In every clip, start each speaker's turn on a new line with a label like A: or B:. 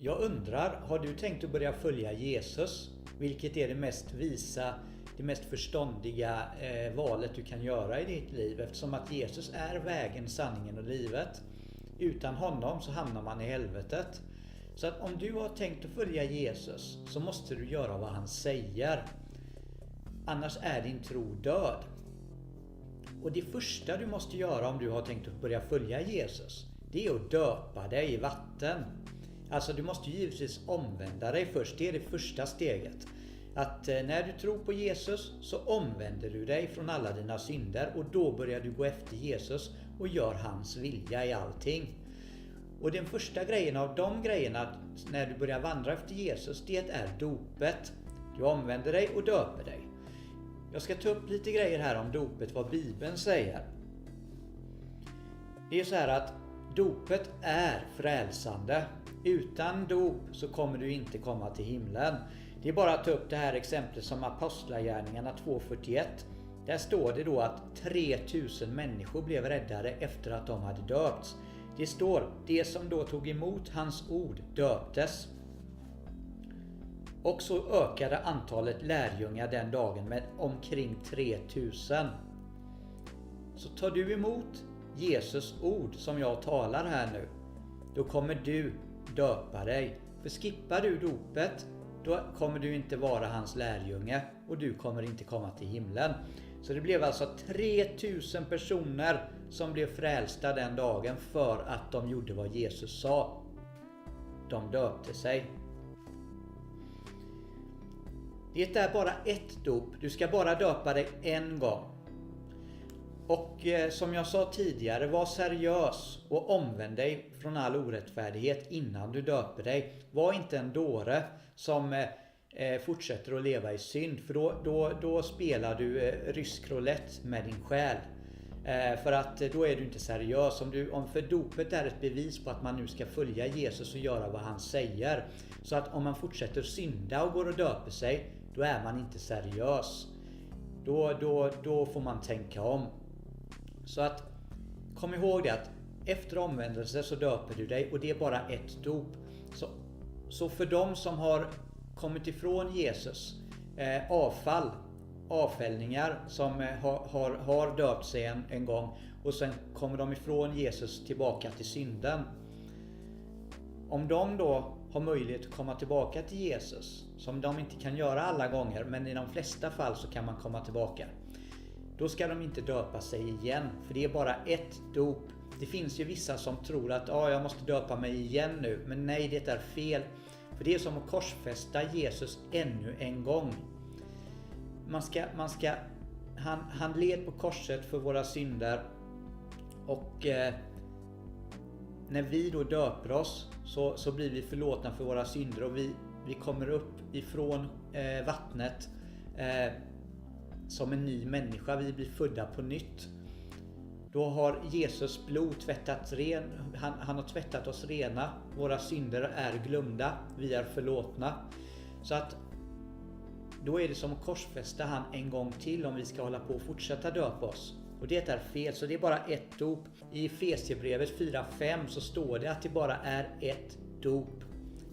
A: Jag undrar, har du tänkt att börja följa Jesus? Vilket är det mest visa, det mest förståndiga valet du kan göra i ditt liv, eftersom att Jesus är vägen, sanningen och livet. Utan honom så hamnar man i helvetet. Så att om du har tänkt att följa Jesus så måste du göra vad han säger. Annars är din tro död. Och det första du måste göra om du har tänkt att börja följa Jesus, det är att döpa dig i vatten. Alltså du måste givetvis omvända dig först. Det är det första steget. Att när du tror på Jesus så omvänder du dig från alla dina synder. Och då börjar du gå efter Jesus och gör hans vilja i allting. Och den första grejen av de grejerna när du börjar vandra efter Jesus, det är dopet. Du omvänder dig och döper dig. Jag ska ta upp lite grejer här om dopet, vad Bibeln säger. Det är så här att dopet är frälsande. Utan dop så kommer du inte komma till himlen. Det är bara att ta upp det här exemplet som Apostlagärningarna 2:41. Där står det då att 3000 människor blev räddade efter att de hade döpts. Det står, det som då tog emot hans ord döptes. Och så ökade antalet lärjungar den dagen med omkring 3000. Så tar du emot Jesus ord som jag talar här nu, då kommer du döpa dig. För skippar du dopet, då kommer du inte vara hans lärjunge och du kommer inte komma till himlen. Så det blev alltså 3000 personer som blev frälsta den dagen för att de gjorde vad Jesus sa. De döpte sig. Det är bara ett dop. Du ska bara döpa dig en gång. Och som jag sa tidigare, var seriös och omvänd dig från all orättfärdighet innan du döper dig. Var inte en dåre som fortsätter att leva i synd, för då spelar du rysk roulette med din själ. För att då är du inte seriös. För dopet är ett bevis på att man nu ska följa Jesus och göra vad han säger. Så att om man fortsätter synda och går och döper sig, då är man inte seriös. Då får man tänka om. Så att kom ihåg det, att efter omvändelse så döper du dig och det är bara ett dop. Så för de som har kommit ifrån Jesus, avfällningar som har döpt sig en gång och sen kommer de ifrån Jesus tillbaka till synden. Om de då har möjlighet att komma tillbaka till Jesus, som de inte kan göra alla gånger, men i de flesta fall så kan man komma tillbaka. Då ska de inte döpa sig igen, för det är bara ett dop. Det finns ju vissa som tror att jag måste döpa mig igen nu, men nej, det är fel. För det är som att korsfästa Jesus ännu en gång. Han led på korset för våra synder, och när vi då döper oss så blir vi förlåtna för våra synder och vi kommer upp ifrån vattnet som en ny människa. Vi blir födda på nytt. Då har Jesus blod tvättats ren. Han har tvättat oss rena. Våra synder är glömda. Vi är förlåtna. Så att då är det som att korsfästa han en gång till om vi ska hålla på och fortsätta döpa oss. Och det är fel, så det är bara ett dop. I Efesierbrevet 4:5 så står det att det bara är ett dop.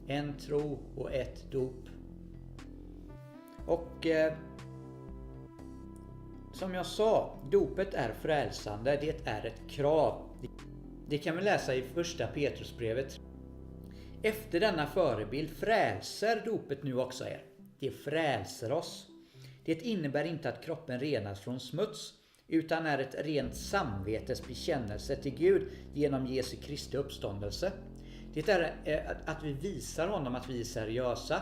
A: En tro och ett dop. Och som jag sa, dopet är frälsande. Det är ett krav. Det kan vi läsa i första Petrusbrevet. Efter denna förebild frälser dopet nu också er. Det frälser oss. Det innebär inte att kroppen renas från smuts, utan är ett rent samvetes bekännelse till Gud genom Jesu Kristi uppståndelse. Det är att vi visar honom att vi är seriösa.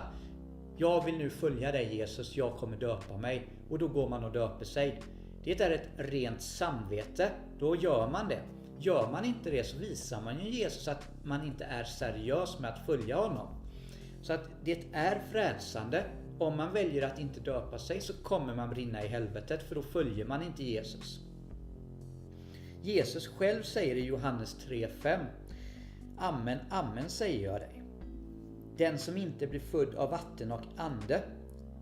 A: Jag vill nu följa dig Jesus, jag kommer döpa mig. Och då går man och döper sig. Det är ett rent samvete, då gör man det. Gör man inte det så visar man ju Jesus att man inte är seriös med att följa honom. Så att det är frälsande. Om man väljer att inte döpa sig så kommer man brinna i helvetet, för då följer man inte Jesus. Jesus själv säger i Johannes 3:5: Amen, amen säger jag dig. Den som inte blir född av vatten och ande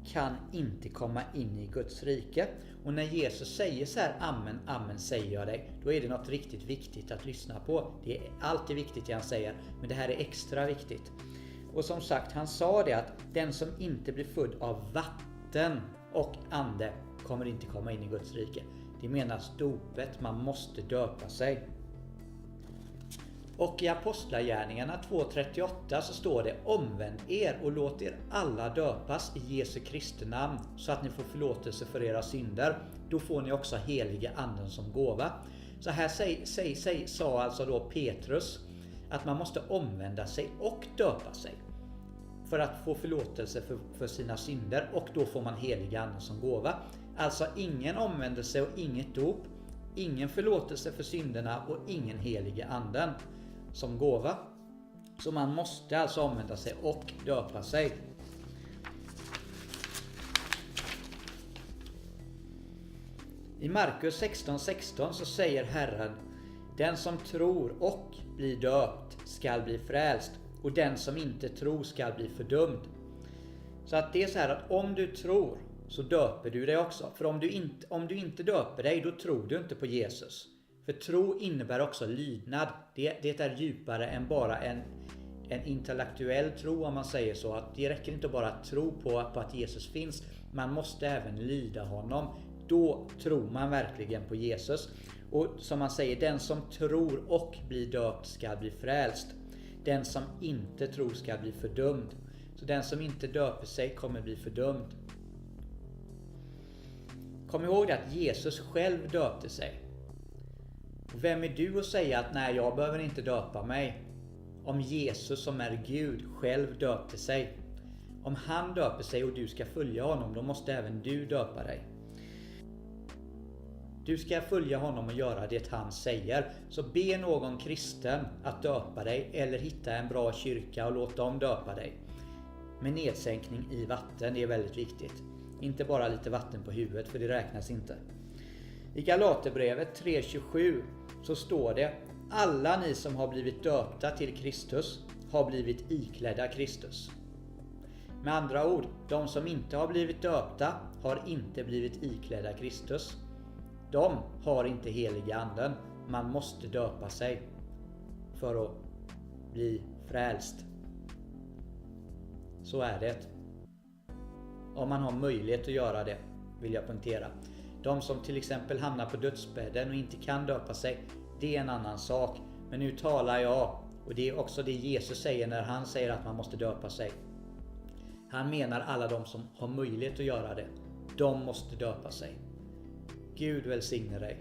A: kan inte komma in i Guds rike. Och när Jesus säger så här, amen, amen säger jag dig, då är det något riktigt viktigt att lyssna på. Det är alltid viktigt det han säger, men det här är extra viktigt. Och som sagt, han sa det att den som inte blir född av vatten och ande kommer inte komma in i Guds rike. Det menas dopet, man måste döpa sig. Och i Apostlagärningarna 2:38 så står det: omvänd er och låt er alla döpas i Jesu Kristi namn så att ni får förlåtelse för era synder. Då får ni också heliga anden som gåva. Så här sa alltså då Petrus att man måste omvända sig och döpa sig för att få förlåtelse för sina synder, och då får man heliga anden som gåva. Alltså ingen omvändelse och inget dop, ingen förlåtelse för synderna och ingen heliga anden som gåva. Så man måste alltså omvända sig och döpa sig. I Markus 16:16 så säger Herren: den som tror och blir döpt skall bli frälst, och den som inte tror skall bli fördömd. Så att det är så här att om du tror så döper du dig också. För om du inte döper dig, då tror du inte på Jesus. För tro innebär också lydnad. Det är djupare än bara en intellektuell tro, om man säger så. Att det räcker inte bara att tro på att Jesus finns. Man måste även lyda honom. Då tror man verkligen på Jesus. Och som man säger, den som tror och blir döpt ska bli frälst. Den som inte tror ska bli fördömd. Så den som inte döper sig kommer bli fördömd. Kom ihåg att Jesus själv döpte sig. Och vem är du att säga att nej, jag behöver inte döpa mig? Om Jesus som är Gud själv döpte sig. Om han döper sig och du ska följa honom, då måste även du döpa dig. Du ska följa honom och göra det han säger. Så be någon kristen att döpa dig, eller hitta en bra kyrka och låt dem döpa dig. Med nedsänkning i vatten, det är väldigt viktigt. Inte bara lite vatten på huvudet, för det räknas inte. I Galaterbrevet 3:27 så står det: alla ni som har blivit döpta till Kristus har blivit iklädda Kristus. Med andra ord, de som inte har blivit döpta har inte blivit iklädda Kristus. De har inte heliga anden. Man måste döpa sig för att bli frälst. Så är det. Om man har möjlighet att göra det, vill jag poängtera. De som till exempel hamnar på dödsbädden och inte kan döpa sig, det är en annan sak. Men nu talar jag, och det är också det Jesus säger när han säger att man måste döpa sig. Han menar alla de som har möjlighet att göra det. De måste döpa sig. Gud välsigne dig.